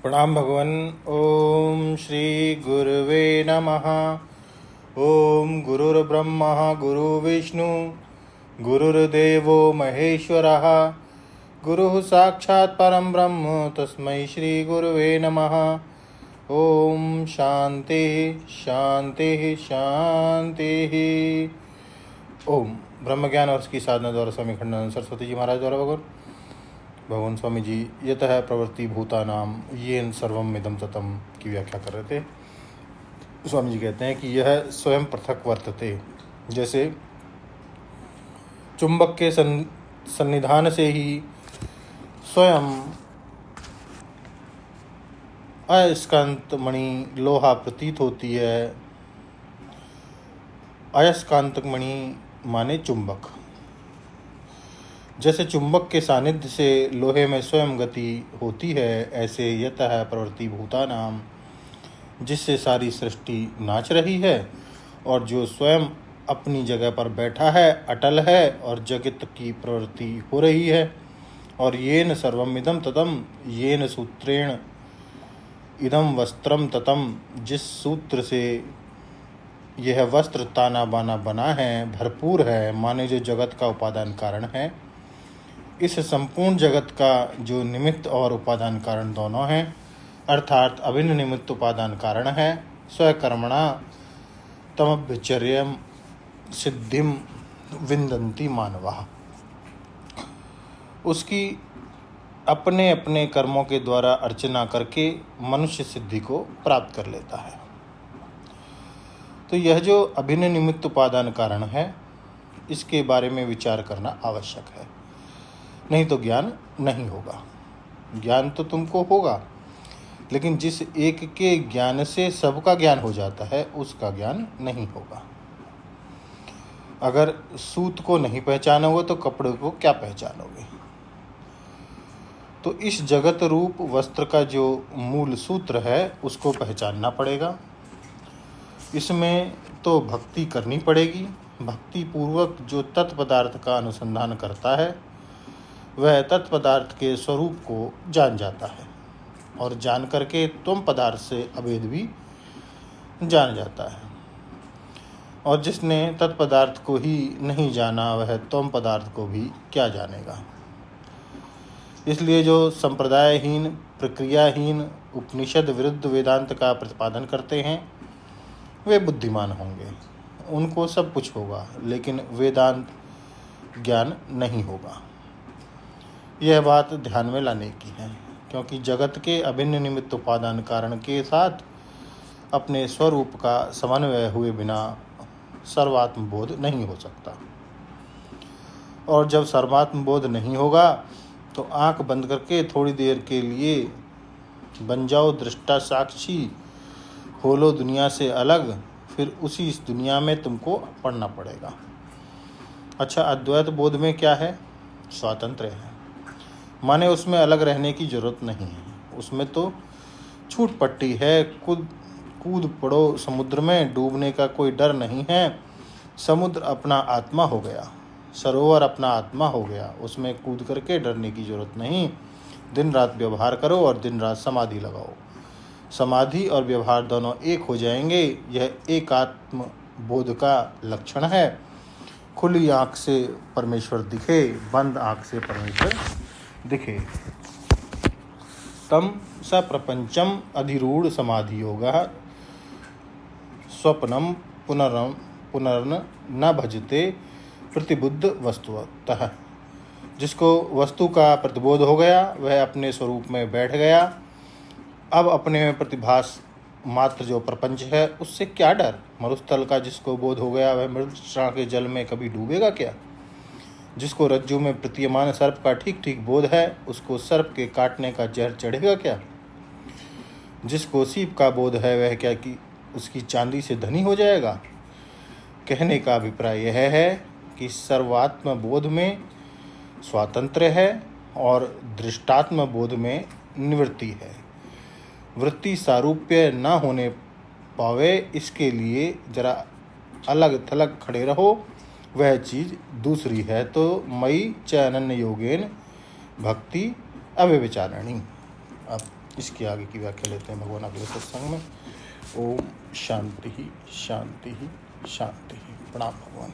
प्रणाम भगवन। ओम श्री गुरुवे नमः। ओम गुरुर्ब्रह्मा गुरुर्विष्णु गुरुर्देवो महेश्वरः गुरुः साक्षात् परं ब्रह्म तस्मै श्री गुरुवे नमः। ओम शांति शांति शांति। ओम ब्रह्म ज्ञान और उसकी साधना द्वारा स्वामी खंडानंद सरस्वती जी महाराज द्वारा भगवान स्वामी जी यतः प्रवृत्ति भूतानाम येन सर्वम इदम ततम की व्याख्या कर रहे थे। स्वामी जी कहते हैं कि यह स्वयं पृथक वर्तते, जैसे चुंबक के सन्निधान से ही स्वयं अयस्कांत मणि लोहा प्रतीत होती है। अयस्कांतक मणि माने चुंबक। जैसे चुंबक के सानिध्य से लोहे में स्वयं गति होती है, ऐसे यतः प्रवृत्ति भूतानाम, जिससे सारी सृष्टि नाच रही है और जो स्वयं अपनी जगह पर बैठा है, अटल है और जगत की प्रवृत्ति हो रही है। और येन सर्वम इदम ततम, येन सूत्रेण इदम वस्त्रम ततम, जिस सूत्र से यह वस्त्र ताना बाना बना है, भरपूर है, माने जो जगत का उपादान कारण है। इस संपूर्ण जगत का जो निमित्त और उपादान कारण दोनों हैं, अर्थात अभिन्न निमित्त उपादान कारण है, स्वकर्मणा तमभ्यचर्यम सिद्धिम विन्दन्ति मानवः, उसकी अपने अपने कर्मों के द्वारा अर्चना करके मनुष्य सिद्धि को प्राप्त कर लेता है। तो यह जो अभिन्न निमित्त उपादान कारण है, इसके बारे में विचार करना आवश्यक है, नहीं तो ज्ञान नहीं होगा। ज्ञान तो तुमको होगा, लेकिन जिस एक के ज्ञान से सबका ज्ञान हो जाता है, उसका ज्ञान नहीं होगा। अगर सूत को नहीं पहचानोगे तो कपड़े को क्या पहचानोगे। तो इस जगत रूप वस्त्र का जो मूल सूत्र है, उसको पहचानना पड़ेगा। इसमें तो भक्ति करनी पड़ेगी। भक्ति पूर्वक जो तत्पदार्थ का अनुसंधान करता है, वह तत्पदार्थ के स्वरूप को जान जाता है और जान करके त्वम पदार्थ से अभेद भी जान जाता है। और जिसने तत्पदार्थ को ही नहीं जाना, वह त्वम पदार्थ को भी क्या जानेगा। इसलिए जो संप्रदायहीन, प्रक्रियाहीन, उपनिषद विरुद्ध वेदांत का प्रतिपादन करते हैं, वे बुद्धिमान होंगे, उनको सब कुछ होगा, लेकिन वेदांत ज्ञान नहीं होगा। यह बात ध्यान में लाने की है, क्योंकि जगत के अभिन्न निमित्त उपादान कारण के साथ अपने स्वरूप का समन्वय हुए बिना सर्वात्म बोध नहीं हो सकता। और जब सर्वात्म बोध नहीं होगा तो आंख बंद करके थोड़ी देर के लिए बन जाओ दृष्टा साक्षी, हो लो दुनिया से अलग, फिर उसी इस दुनिया में तुमको पढ़ना पड़ेगा। अच्छा, अद्वैत बोध में क्या है? स्वातंत्र्य है, माने उसमें अलग रहने की जरूरत नहीं है। उसमें तो छूट पट्टी है, कूद पड़ो समुद्र में, डूबने का कोई डर नहीं है। समुद्र अपना आत्मा हो गया, सरोवर अपना आत्मा हो गया, उसमें कूद करके डरने की जरूरत नहीं। दिन रात व्यवहार करो और दिन रात समाधि लगाओ। समाधि और व्यवहार दोनों एक हो जाएंगे। यह एकात्म बोध का लक्षण है। खुली आँख से परमेश्वर दिखे, बंद आँख से परमेश्वर दिखे। तम स प्रपंचम अधिरूढ़ समाधि योगः स्वप्नम पुनर्न न भजते प्रतिबुद्ध वस्तुतः। जिसको वस्तु का प्रतिबोध हो गया, वह अपने स्वरूप में बैठ गया। अब अपने में प्रतिभास मात्र जो प्रपंच है, उससे क्या डर। मरुस्थल का जिसको बोध हो गया, वह मृतृष्णा के जल में कभी डूबेगा क्या। जिसको रज्जु में प्रतीयमान सर्प का ठीक ठीक बोध है, उसको सर्प के काटने का जहर चढ़ेगा क्या। जिसको सीप का बोध है, वह क्या कि उसकी चांदी से धनी हो जाएगा। कहने का अभिप्राय यह है कि सर्वात्म बोध में स्वातंत्र्य है और दृष्टात्म बोध में निवृत्ति है। वृत्ति सारूप्य न होने पावे, इसके लिए जरा अलग थलग खड़े रहो, वह चीज़ दूसरी है। तो मयि च अनन्य योगेन भक्ति अव्यभिचारिणी। अब इसकी आगे की व्याख्या लेते हैं भगवान अगले सत्संग में। ओम शांति ही शांति ही शांति ही। प्रणाम भगवान।